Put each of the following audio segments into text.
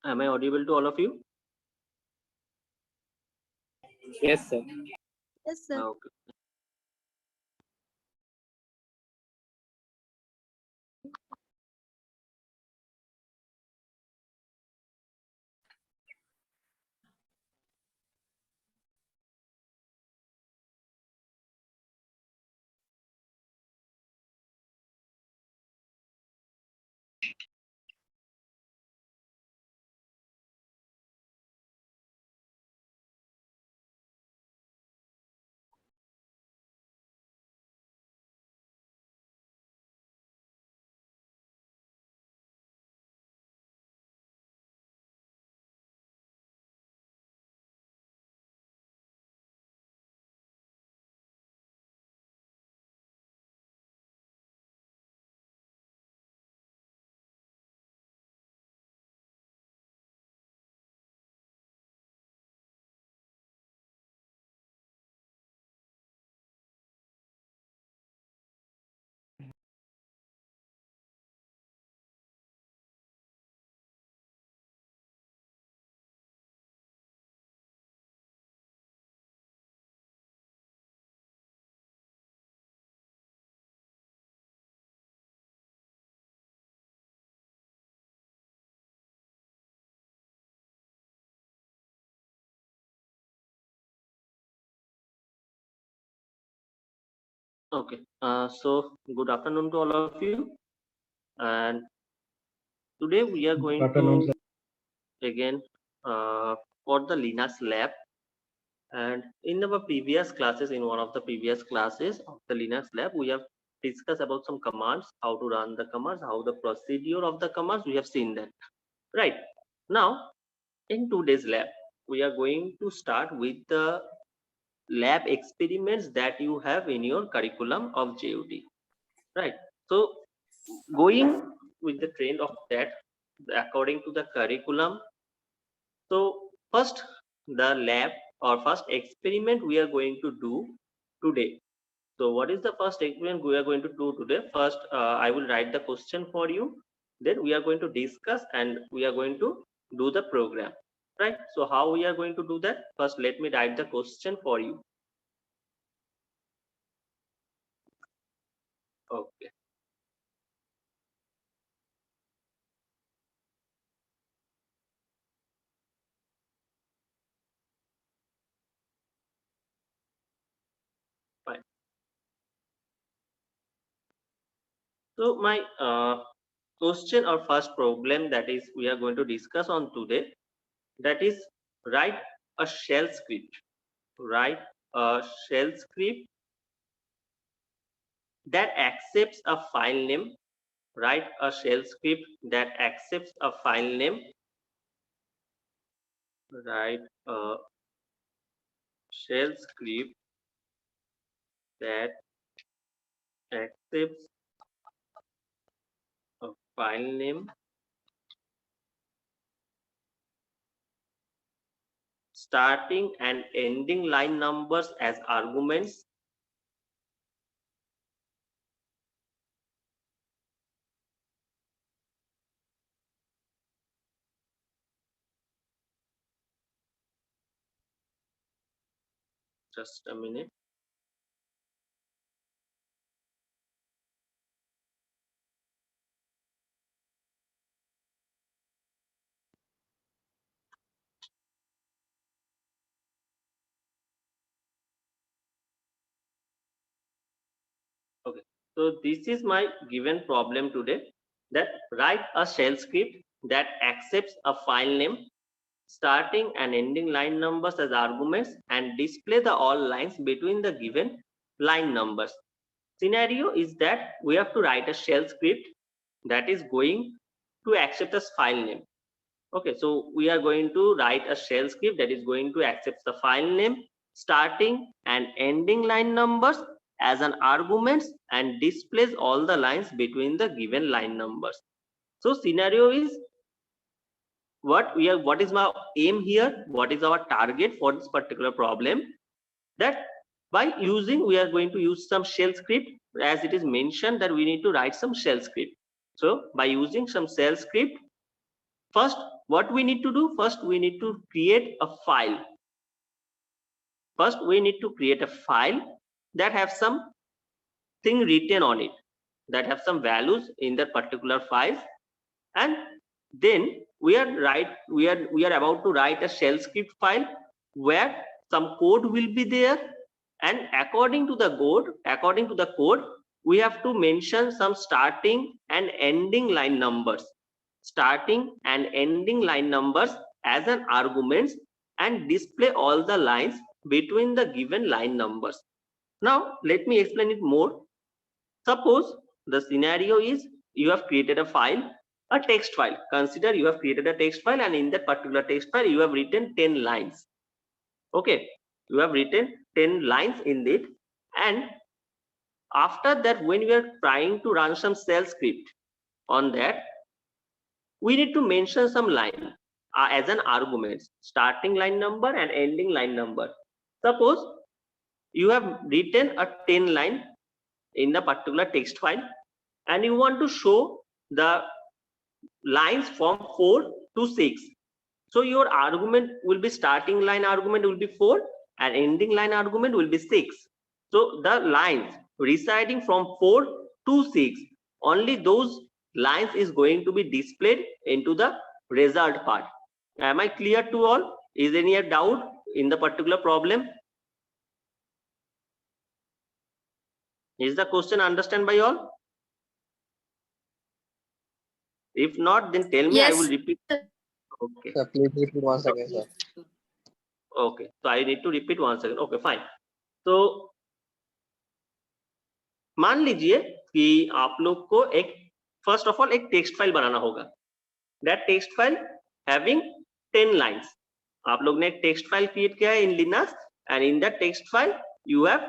Am I audible to all of you? Yes, sir. Yes, sir. Okay. Okay. So good afternoon to all of you. And today we are going Afternoon, to sir. again for the Linux lab. And in our previous classes, in one of the previous classes of the Linux lab, we have discussed about some commands, how to run the commands, how the procedure of the commands. We have seen that. Right. Now, in today's lab, we are going to start with the lab experiments that you have in your curriculum of JUD. Right. So going with the trend of that, according to the curriculum. So first, the lab or first experiment we are going to do today. So what is the first experiment we are going to do today? First, I will write the question for you. Then we are going to discuss and we are going to do the program. Right. So how we are going to do that? First, let me write the question for you. Okay. Fine. So my question or first problem that is we are going to discuss on today, that is write a shell script. Write a shell script that accepts a file name. Write a shell script that accepts a file name. Write a shell script that accepts a file name starting and ending line numbers as arguments. Just a minute. Okay, so this is my given problem today, that write a shell script that accepts a file name starting and ending line numbers as arguments and display the all lines between the given line numbers. Scenario is that we have to write a shell script that is going to accept as file name. Okay, so we are going to write a shell script that is going to accept the file name starting and ending line numbers as an arguments and displays all the lines between the given line numbers. So scenario is what is my aim here, what is our target for this particular problem, that by using we are going to use some shell script, as it is mentioned that we need to write some shell script. So by using some shell script, first what we need to do, first we need to create a file. First we need to create a file that have some thing written on it, that have some values in that particular file, and then we are about to write a shell script file where some code will be there, and according to the code we have to mention some starting and ending line numbers, starting and ending line numbers as an arguments and display all the lines between the given line numbers. Now let me explain it more. Suppose the scenario is you have created a file, a text file. Consider you have created a text file, and in that particular text file you have written 10 lines. Okay, you have written 10 lines in it, and after that when we are trying to run some shell script on that, we need to mention some line as an argument, starting line number and ending line number. Suppose you have written a 10 line in the particular text file and you want to show the lines from 4 to 6. So your argument will be, starting line argument will be 4 and ending line argument will be 6. So the lines residing from 4 to 6, only those lines is going to be displayed into the result part. Am I clear to all? Is any doubt in the particular problem? Is the question understand by all? If not, then tell me. Yes. I will repeat. Okay. Sir, please repeat once again, sir. Okay, so I need to repeat once again. Okay, fine. तो मान लीजिए कि आप लोग को एक first of all एक text file बनाना होगा. That text file having 10 lines. आप लोग ने एक टेक्स्ट फाइल क्रिएट किया है in Linux, and in that text file you have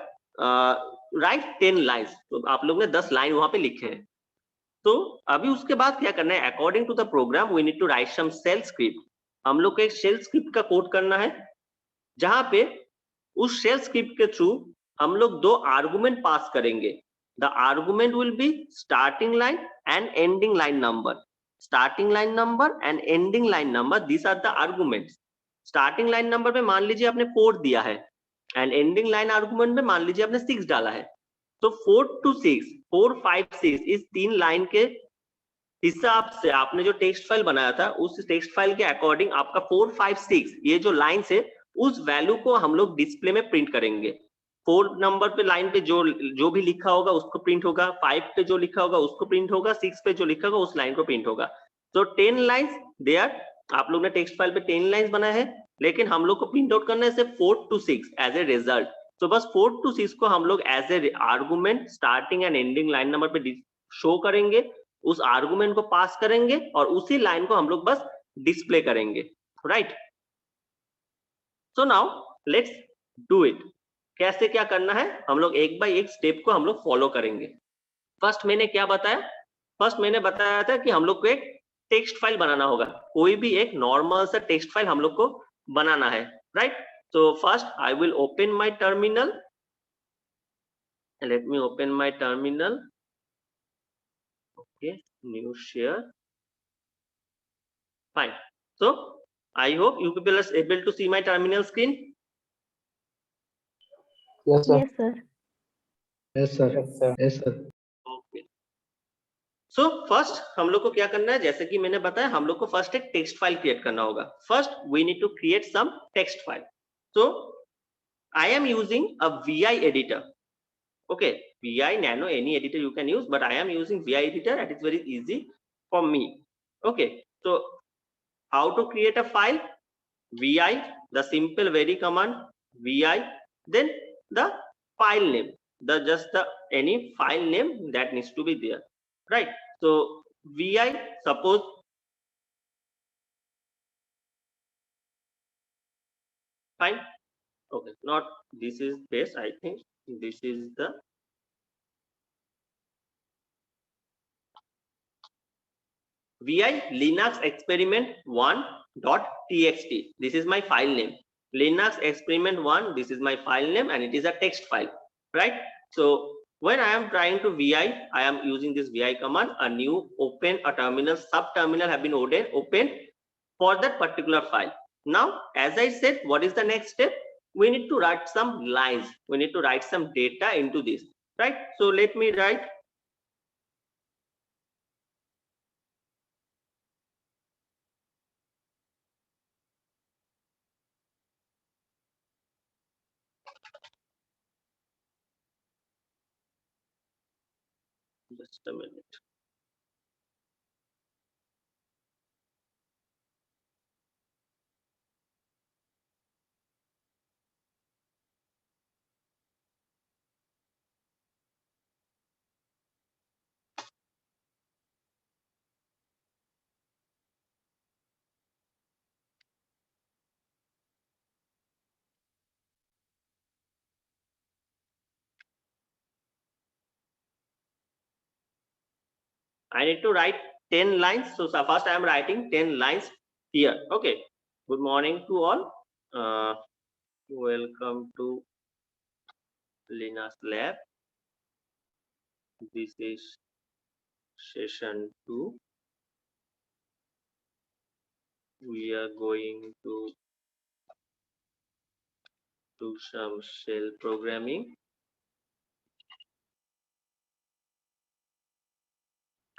right 10 lines. तो आप लोग ने 10 लाइन वहां पे लिखे हैं. तो अभी उसके बाद क्या करना है, according to the program we need to write some shell script. हम लोग को एक शेल स्क्रिप्ट का कोड करना है, जहां पे उस शेल स्क्रिप्ट के थ्रू हम लोग 2 आर्गुमेंट पास करेंगे. The argument will be starting line and ending line number. Starting line number and ending line number, this are the arguments. Starting line number पे मान लीजिए आपने 4 दिया है, एंड एंडिंग लाइन आर्गुमेंट में मान लीजिए आपने 6 डाला है. तो 4 to 6, 4, 5, 6 इस 3 लाइन के हिसाब से आपने जो टेक्स्ट फाइल बनाया था, उस टेक्स्ट फाइल के अकॉर्डिंग आपका 4, 5, 6 ये जो लाइंस है, उस वैल्यू को हम लोग डिस्प्ले में प्रिंट करेंगे. 4 नंबर पे लाइन पे जो भी लिखा होगा उसको प्रिंट होगा, 5 पे जो लिखा होगा उसको प्रिंट होगा, 6 पे जो लिखा होगा उस लाइन को प्रिंट होगा। तो 10 लाइंस देयर, आप लोग ने टेक्स्ट फाइल पे 10 लाइंस बनाया है, लेकिन हम लोग को प्रिंट आउट करना है सिर्फ 4 to 6 एज ए रिजल्ट। तो बस 4 to 6 को हम लोग as a argument starting and ending line number पे शो करेंगे, उस आर्गुमेंट को पास करेंगे और उसी लाइन को हम लोग बस डिस्प्ले करेंगे, right. So now let's do it. कैसे क्या करना है, हम लोग एक बाय एक स्टेप को हम लोग फॉलो करेंगे। फर्स्ट मैंने क्या बताया, फर्स्ट मैंने बताया था कि हम लोग को एक टेक्स्ट फाइल बनाना होगा, कोई भी एक नॉर्मल सा टेक्स्ट फाइल हम लोग को बनाना है, right. So first I will open my terminal. Let me open my terminal. Okay, new share. Fine. So I hope you people are able to see my terminal screen. Yes, sir. Yes, sir. Yes, sir. Yes, sir. Okay. So first हम लोग को क्या करना है, जैसे कि मैंने बताया हम लोग को फर्स्ट एक टेक्स्ट फाइल क्रिएट करना होगा। First we need to create some text file. So I am using a VI editor. Okay, VI Nano, any editor you can use, but I am using VI editor and it's very easy for me. Okay, so how to create a file? VI, the simple very command VI, then the file name, the any file name that needs to be there, right? So VI, suppose fine. Okay, not this is best, I think this is the VI Linux experiment 1.txt. This is my file name. Linux experiment 1, this is my file name and it is a text file, right? So when I am trying to VI, I am using this VI command, a new open a terminal, sub terminal have been opened for that particular file. Now, as I said, what is the next step? We need to write some lines. We need to write some data into this, right? So let me write just a minute. I need to write 10 lines. So first I am writing 10 lines here. Okay. Good morning to all. Welcome to Linux Lab. This is session 2. We are going to do some shell programming.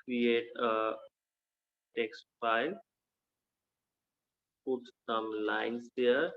Create a text file. Put some lines there.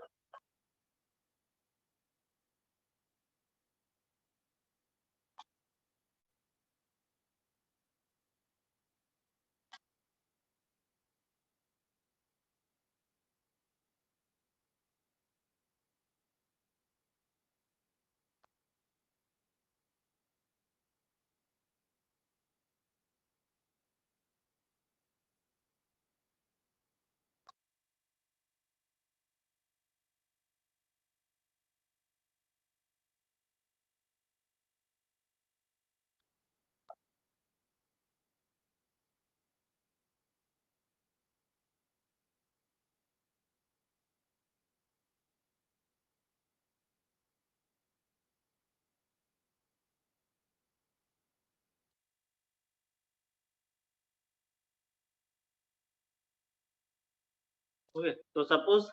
Okay. So suppose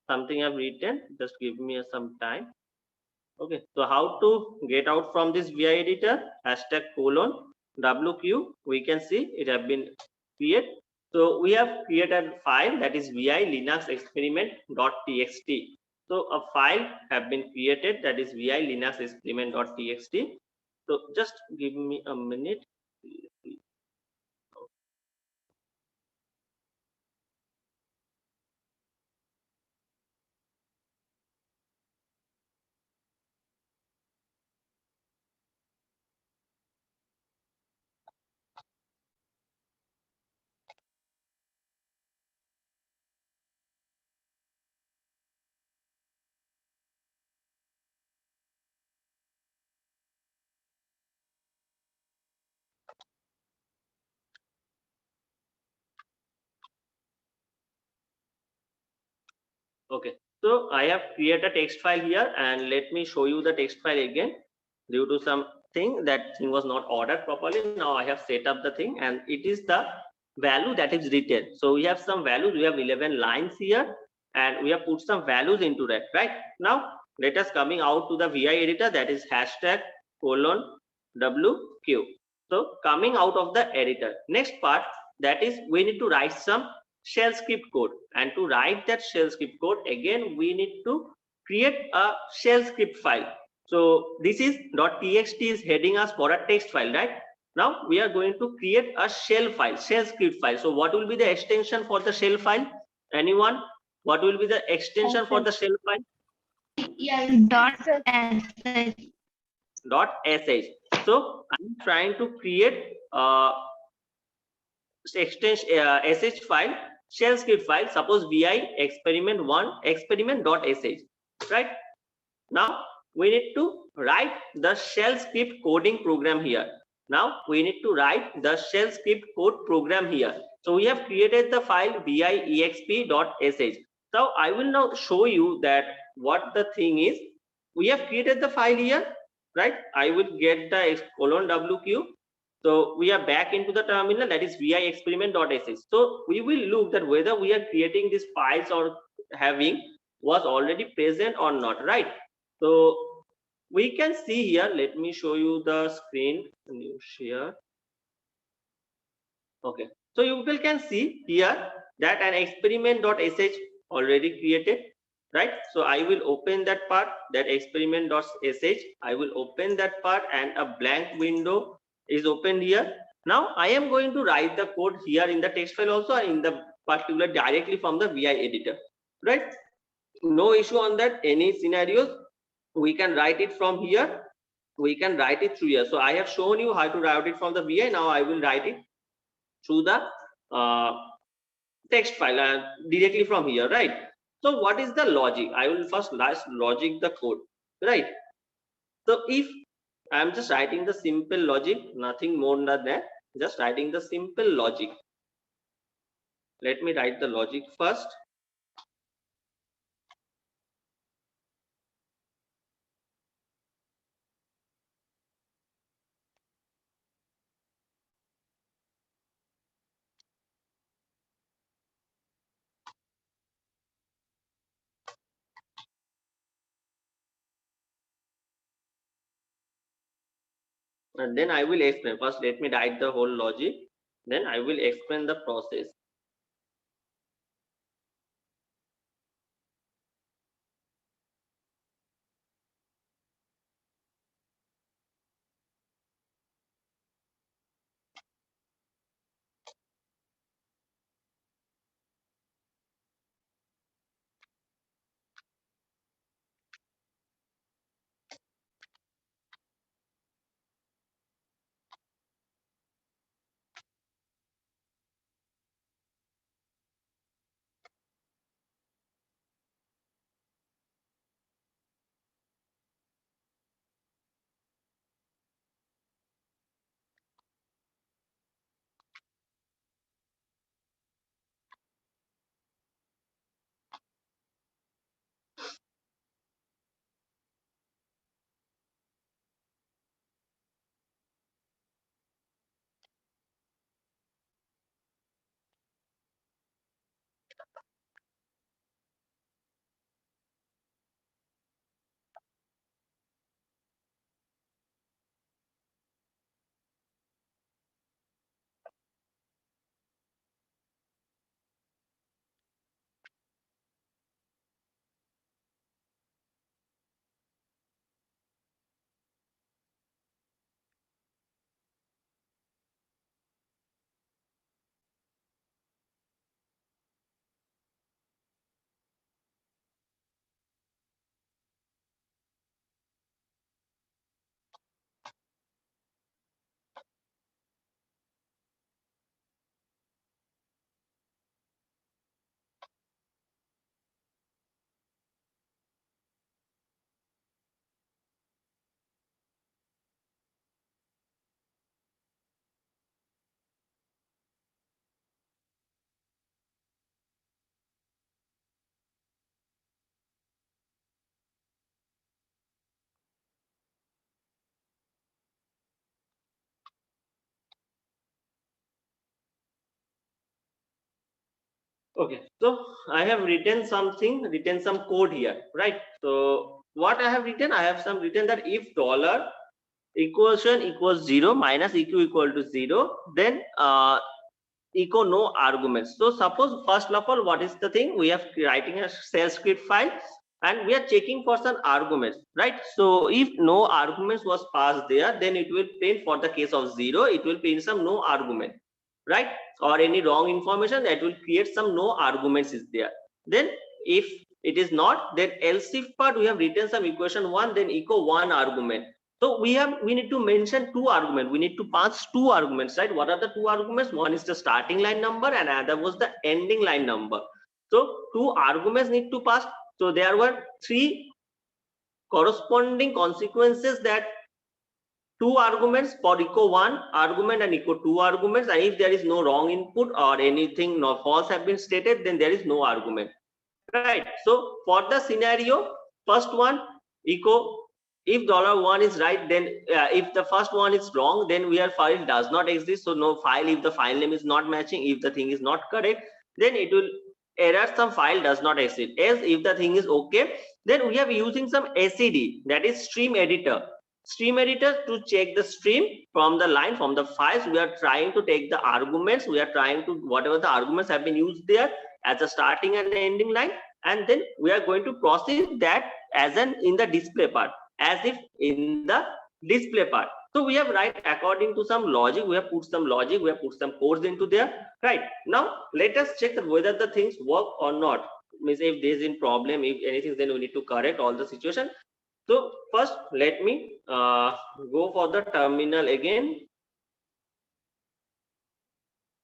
something I've written, just give me some time. Okay, so how to get out from this VI editor? Hashtag colon WQ. We can see it have been created. So we have created a file that is VI Linux experiment.txt. So a file have been created, that is vi linux experiment.txt. So just give me a minute. Okay, so I have created a text file here, and let me show you the text file again. Due to something, that thing was not ordered properly. Now I have set up the thing, and it is the value that is written. So we have some values. We have 11 lines here, and we have put some values into that. Right now, let us coming out to the VI editor. That is hashtag colon WQ. So coming out of the editor. Next part, that is we need to write some shell script code, and to write that shell script code, again we need to create a shell script file. So this is .txt is heading us for a text file, right? Now we are going to create a shell file, shell script file. So what will be the extension for the shell file? Anyone? What will be the extension for the shell file? Yes, dot sh. .sh. So I'm trying to create extension sh file, shell script file. Suppose vi experiment1 experiment.sh. Right now we need to write the shell script coding program here. Now we need to write the shell script code program here. So we have created the file vi.exp.sh. So I will now show you that what the thing is. We have created the file here, right? I will get the colon wq. So we are back into the terminal, that is vi experiment.sh. So we will look that whether we are creating these files or having was already present or not, right? So we can see here, let me show you the screen, new share. Okay, so you people can see here that an experiment.sh already created, right? So I will open that part, that experiment.sh. I will open that part, and a blank window is opened here. Now I am going to write the code here in the text file also, and in the particular directly from the vi editor, right? No issue on that. Any scenarios we can write it from here, we can write it through here. So I have shown you how to write it from the vi. Now I will write it through the uh, text file directly from here, right? So what is the logic? I will first logic the code, right? So if I am just writing the simple logic, nothing more than that, just writing the simple logic. Let me write the logic first. And then I will explain. First, let me write the whole logic. Then I will explain the process. Okay, so I have written some code here, right? So what I have written, I have written that if dollar equation equals 0 minus eq equal to 0, then echo no arguments. So suppose first of all, what is the thing? We are writing a shell script file and we are checking for some arguments, right? So if no arguments was passed there, then it will print for the case of 0, it will print some no argument, right? Or any wrong information, that will create some no arguments is there. Then if it is not, then else if part we have written some equation 1, then echo 1 argument. So we need to mention 2 arguments. We need to pass 2 arguments, right? What are the 2 arguments? One is the starting line number and another was the ending line number. So 2 arguments need to pass. So there were 3 corresponding consequences, that 2 arguments for echo 1 argument and echo 2 arguments, and if there is no wrong input or anything no false have been stated, then there is no argument, right? So for the scenario, first one, echo, if $1 is right, then if the first one is wrong, then we are file does not exist, so no file. If the file name is not matching, if the thing is not correct, then it will error some file does not exist. As if the thing is okay, then we are using some SED, that is stream editor. Stream editor to check the stream from the line, from the files. We are trying to take the arguments, we are trying to whatever the arguments have been used there as a starting and ending line, and then we are going to process that as an in the display part, as if in the display part. So we have write according to some logic, we have put some logic, we have put some codes into there, right? Now let us check that whether the things work or not. Means if there is a problem, if anything, then we need to correct all the situation. So first let me go for the terminal again.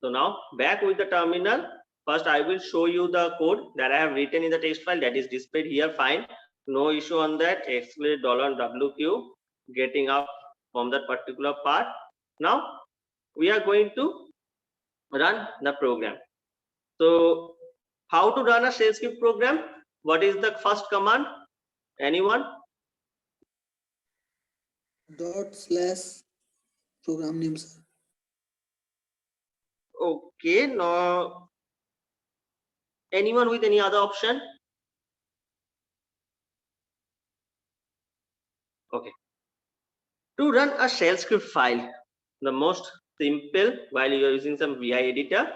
So now back with the terminal. First I will show you the code that I have written in the text file, that is displayed here. Fine, no issue on that. Exclude $WQ getting up from that particular part. Now we are going to run the program. So how to run a shell script program? What is the first command? Anyone? /program name, sir. Okay, no. Anyone with any other option? Okay. To run a shell script file, the most simple, while you are using some VI editor,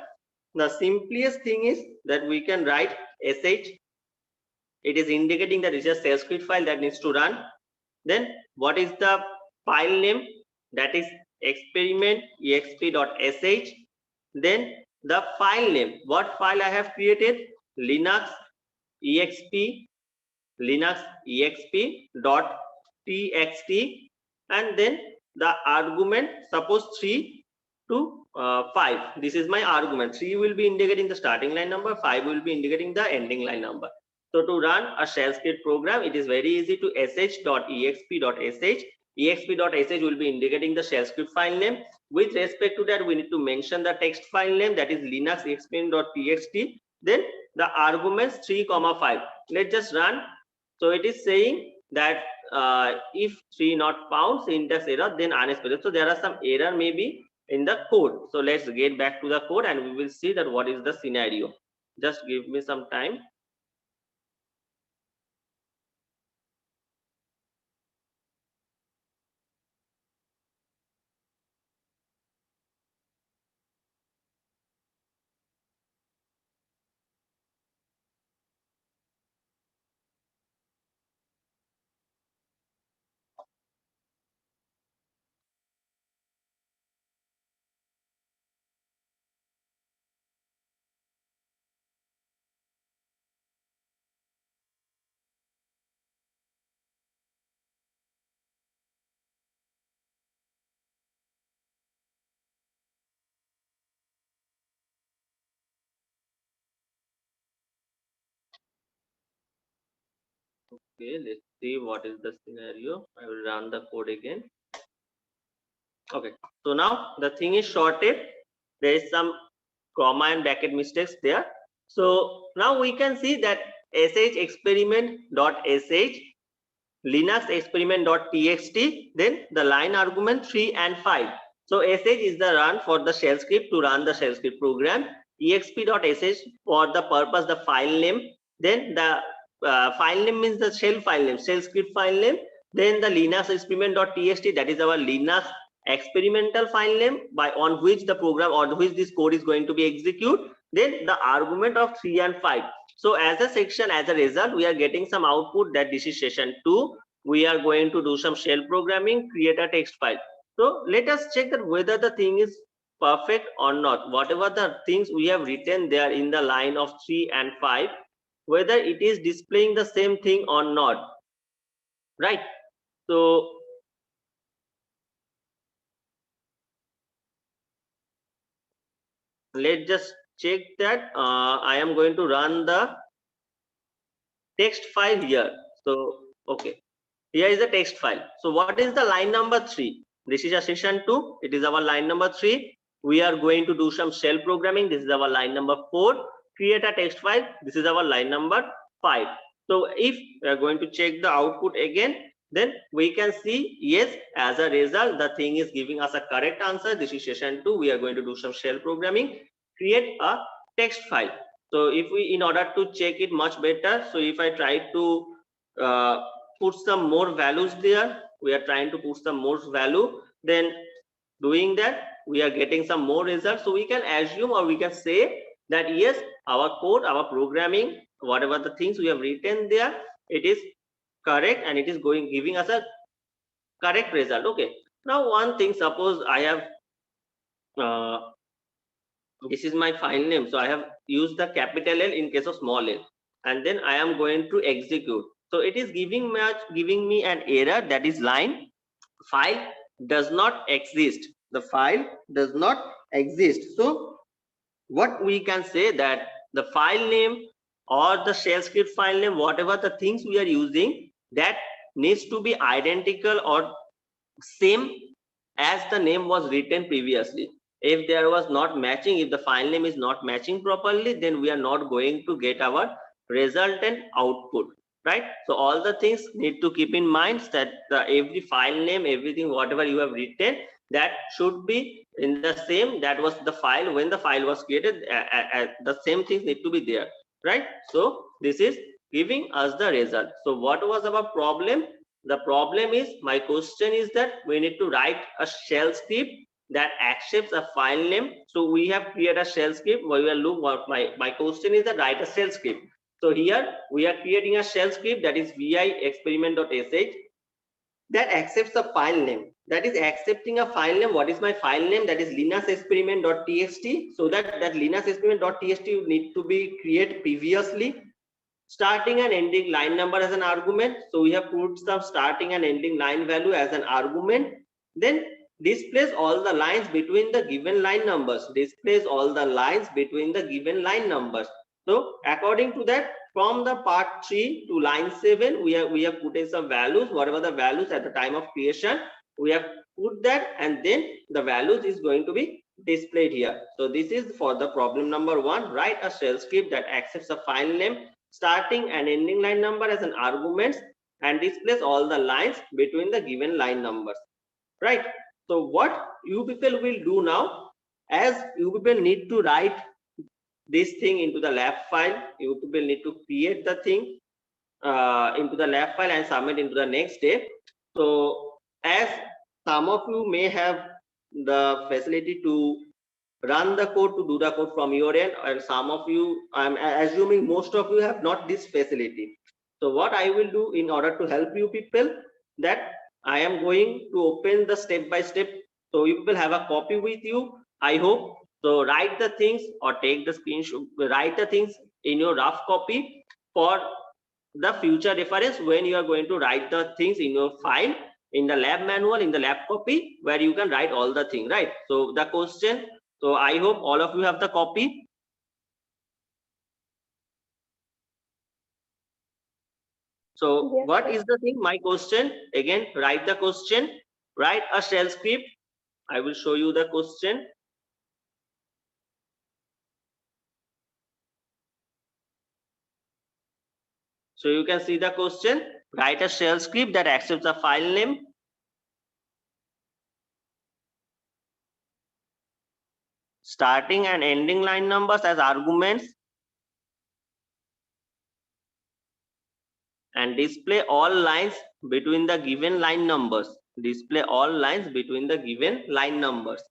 the simplest thing is that we can write sh. It is indicating that it's a shell script file that needs to run. Then what is the file name? That is experiment exp.sh. Then the file name, what file I have created? Linux exp .txt, and then the argument, suppose 3 to 5. This is my argument. 3 will be indicating the starting line number, 5 will be indicating the ending line number. So to run a shell script program, it is very easy to sh.exp.sh. exp.sh will be indicating the shell script file name. With respect to that, we need to mention the text file name, that is linux experiment.txt. Then the arguments 3, 5. Let's just run. So it is saying that if 3 not found, syntax error, then unexpected. So there are some error maybe in the code. So let's get back to the code and we will see that what is the scenario. Just give me some time. Okay, let's see what is the scenario. I will run the code again. Okay, so now the thing is sorted. There is some comma and bracket mistakes there. So now we can see that sh experiment.sh, linux experiment.txt, then the line argument 3 and 5. So sh is the run for the shell script to run the shell script program, exp.sh for the purpose the file name, then the file name means the shell file name, shell script file name, then the linux experiment.txt, that is our linux experimental file name by on which the program or which this code is going to be executed, then the argument of 3 and 5. So as a section, as a result, we are getting some output that this is session 2. We are going to do some shell programming, create a text file. So let us check that whether the thing is perfect or not. Whatever the things we have written there in the line of 3 and 5, whether it is displaying the same thing or not, right? So let's just check that. I am going to run the text file here. So okay, here is the text file. So what is the line number 3? This is a session 2. It is our line number 3. We are going to do some shell programming. This is our line number 4. Create a text file. This is our line number 5. So if we are going to check the output again, then we can see, yes, as a result, the thing is giving us a correct answer. This is session 2. We are going to do some shell programming, create a text file. So if we, in order to check it much better, so if I try to put some more values there, we are trying to put some more value, then doing that, we are getting some more results. So we can assume or we can say that yes, our code, our programming, whatever the things we have written there, it is correct and it is giving us a correct result. Okay, now one thing, suppose I have this is my file name, so I have used the capital L in case of small l, and then I am going to execute. So it is giving me an error, that is line file does not exist. The file does not exist. So what we can say that the file name or the shell script file name, whatever the things we are using, that needs to be identical or same as the name was written previously. If there was not matching, if the file name is not matching properly, then we are not going to get our resultant output, right? So all the things need to keep in mind that every file name, everything, whatever you have written, that should be in the same, that was the file when the file was created, the same things need to be there, right? So this is giving us the result. So what was our problem? The problem is, my question is that we need to write a shell script that accepts a file name. So we have created a shell script where we will look what my question is that write a shell script. So here we are creating a shell script that is vi experiment.sh that accepts a file name, that is accepting a file name. What is my file name? That is linux experiment.txt. So that linux experiment.txt need to be created previously, starting and ending line number as an argument. So we have put some starting and ending line value as an argument, then displays all the lines between the given line numbers, displays all the lines between the given line numbers. So according to that, from the part 3 to line 7, we have put in some values, whatever the values at the time of creation, we have put that, and then the values is going to be displayed here. So this is for the problem number 1. Write a shell script that accepts a file name, starting and ending line number as an arguments, and displays all the lines between the given line numbers, right? So what you people will do now, as you people need to write this thing into the lab file, you people need to create the thing into the lab file and submit into the next day. So as some of you may have the facility to run the code, to do the code from your end, and some of you, I'm assuming most of you have not this facility. So what I will do in order to help you people, that I am going to open the step by step, so you will have a copy with you, I hope. So write the things or take the screenshot, write the things in your rough copy for the future reference when you are going to write the things in your file, in the lab manual, in the lab copy, where you can write all the things, right? So the question, so I hope all of you have the copy. So yes, what is the thing? My question again, write the question, write a shell script. I will show you the question. So you can see the question, write a shell script that accepts a file name, starting and ending line numbers as arguments, and display all lines between the given line numbers. Display all lines between the given line numbers.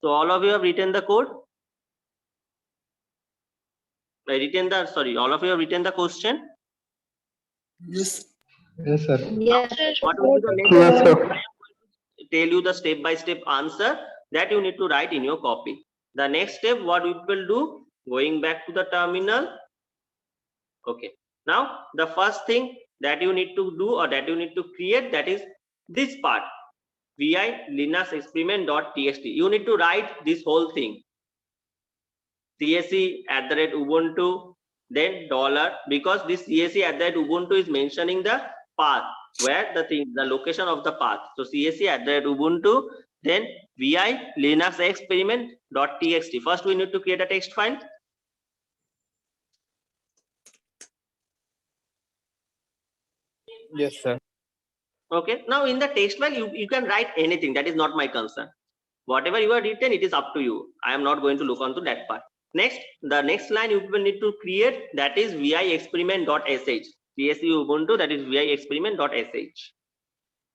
So all of you have written the code. All of you have written the question. Yes, sir. Yes. What will be the next Yes, step? sir. Tell you the step-by-step answer that you need to write in your copy. The next step, what we will do, going back to the terminal. Okay, now the first thing that you need to do or that you need to create, that is this part, vi linux experiment.txt. You need to write this whole thing, csc@ubuntu, then dollar, because this csc@ubuntu is mentioning the path where the location of the path. So csc@ubuntu, then vi linux experiment.txt. First we need to create a text file. Yes, sir. Okay, now in the text file you can write anything, that is not my concern. Whatever you have written, it is up to you. I am not going to look onto that part. Next, the next line you will need to create, that is vi experiment.sh. csc ubuntu, that is vi experiment.sh.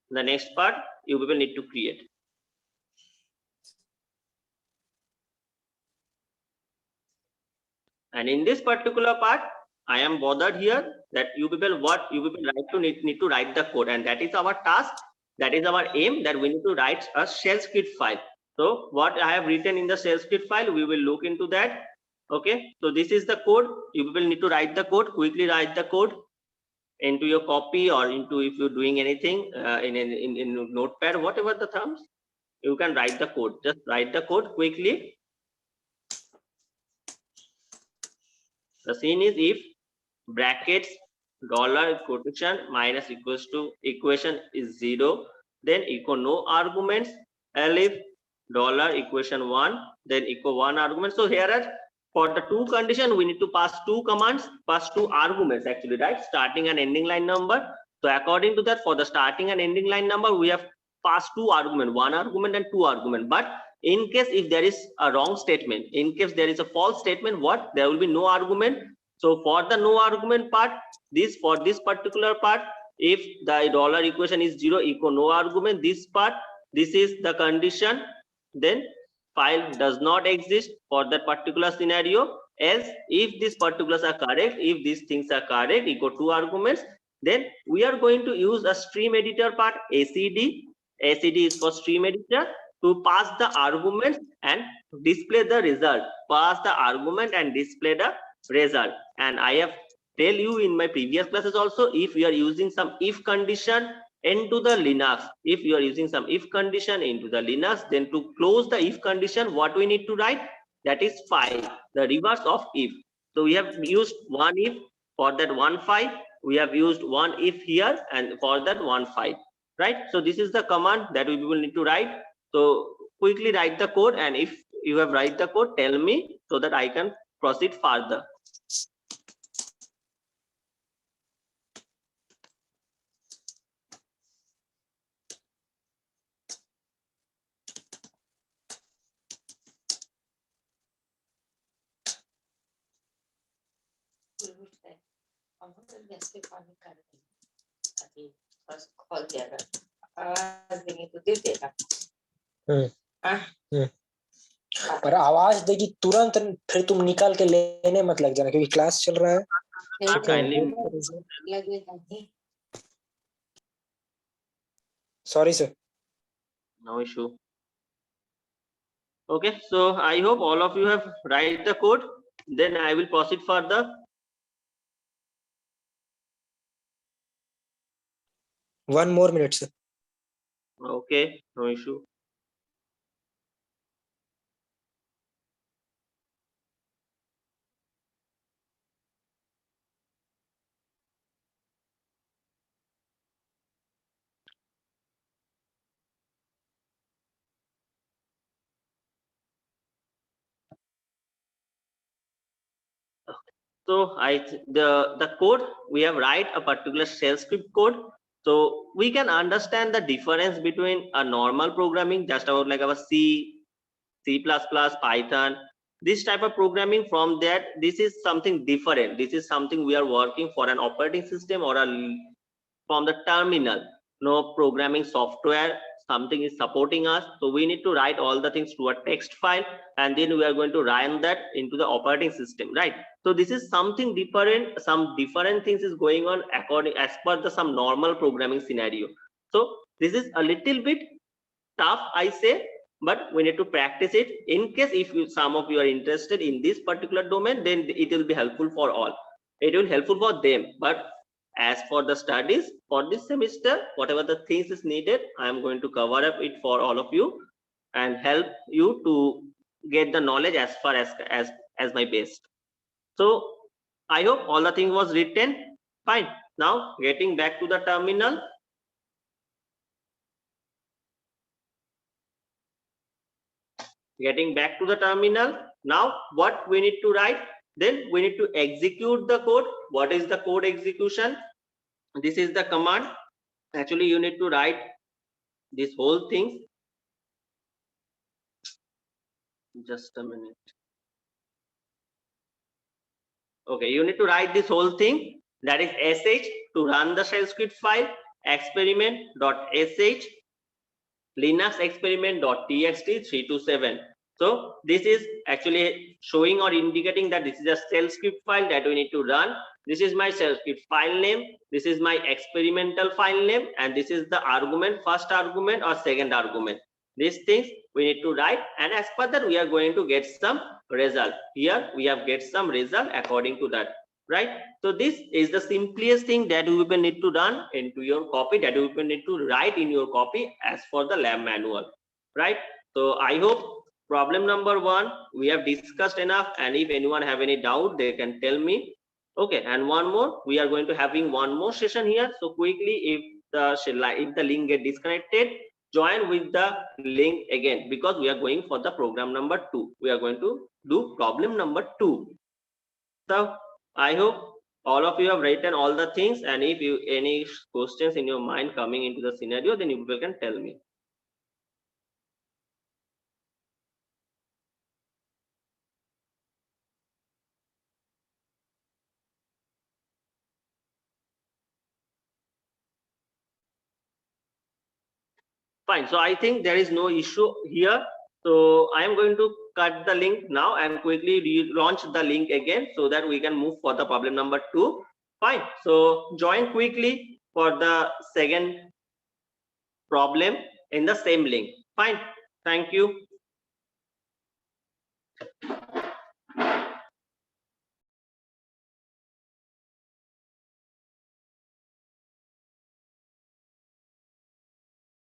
The next part you will need to create. And in this particular part, I am bothered here that you people need to write the code, and that is our task, that is our aim, that we need to write a shell script file. So what I have written in the shell script file, we will look into that. Okay, so this is the code. You people need to write the code, quickly write the code into your copy, or into, if you're doing anything in notepad, whatever the terms, you can write the code. Just write the code quickly. The scene is if brackets dollar quotation minus equals to equation is 0, then equal no arguments, elif dollar equation 1, then equal 1 argument. So here are, for the two condition, we need to pass two commands, pass two arguments actually, right? Starting and ending line number. So according to that, for the starting and ending line number, we have passed two argument, one argument and two argument. But in case if there is a wrong statement, in case there is a false statement, what, there will be no argument. So for the no argument part, for this particular part, if the dollar equation is 0 equal no argument, this part, this is the condition, then file does not exist for that particular scenario. Else, if these particulars are correct, if these things are correct, equal two arguments, then we are going to use a stream editor part, ACD. ACD is for stream editor, to pass the arguments and display the result. Pass the argument and display the result. And I have tell you in my previous classes also, if we are using some if condition into the Linux, if you are using some if condition into the Linux, then to close the if condition, what we need to write, that is file, the reverse of if. So we have used one if for that one file, we have used one if here, and for that one file, right? So this is the command that we will need to write. So quickly write the code, and if you have write the code, tell me so that I can proceed further. पर आवाज देगी तुरंत, फिर तुम निकाल के लेने मत लग जाना, क्योंकि क्लास चल रहा है। Sorry, sir. No issue. Okay, so I hope all of you have write the code. Then I will proceed further. One more minute, sir. Okay, no issue. So the code, we have write a particular shell script code. So we can understand the difference between a normal programming, just about like our C, C++, Python, this type of programming. From that, this is something different. This is something we are working for an operating system or from the terminal. No programming software, something is supporting us. So we need to write all the things to a text file, and then we are going to run that into the operating system, right? So this is something different. Some different things is going on according as per the some normal programming scenario. So this is a little bit tough, I say, but we need to practice it. In case if some of you are interested in this particular domain, then it will be helpful for all. It will be helpful for them. But as for the studies for this semester, whatever the things is needed, I am going to cover up it for all of you and help you to get the knowledge as far as my best. So I hope all the thing was written fine. Now getting back to the terminal. Getting back to the terminal. Now what we need to write? Then we need to execute the code. What is the code execution? This is the command. Actually, you need to write this whole thing. Just a minute. Okay, you need to write this whole thing. That is sh to run the shell script file, experiment.sh, linux experiment.txt 327. So this is actually showing or indicating that this is a shell script file that we need to run. This is my shell script file name, this is my experimental file name, and this is the argument, first argument or second argument. These things we need to write, and as per that we are going to get some result. Here we have get some result according to that, right? So this is the simplest thing that you will need to run into your copy, that you will need to write in your copy as for the lab manual, right? So I hope problem number 1 we have discussed enough, and if anyone have any doubt they can tell me. Okay, and one more, we are going to having one more session here. So quickly, if the link get disconnected, join with the link again, because we are going for the program number 2. We are going to do problem number 2. So I hope all of you have written all the things, and if you any questions in your mind coming into the scenario, then you can tell me. Fine. So I think there is no issue here. So I am going to cut the link now and quickly relaunch the link again so that we can move for the problem number 2. Fine. So join quickly for the second problem in the same link. Fine. Thank you.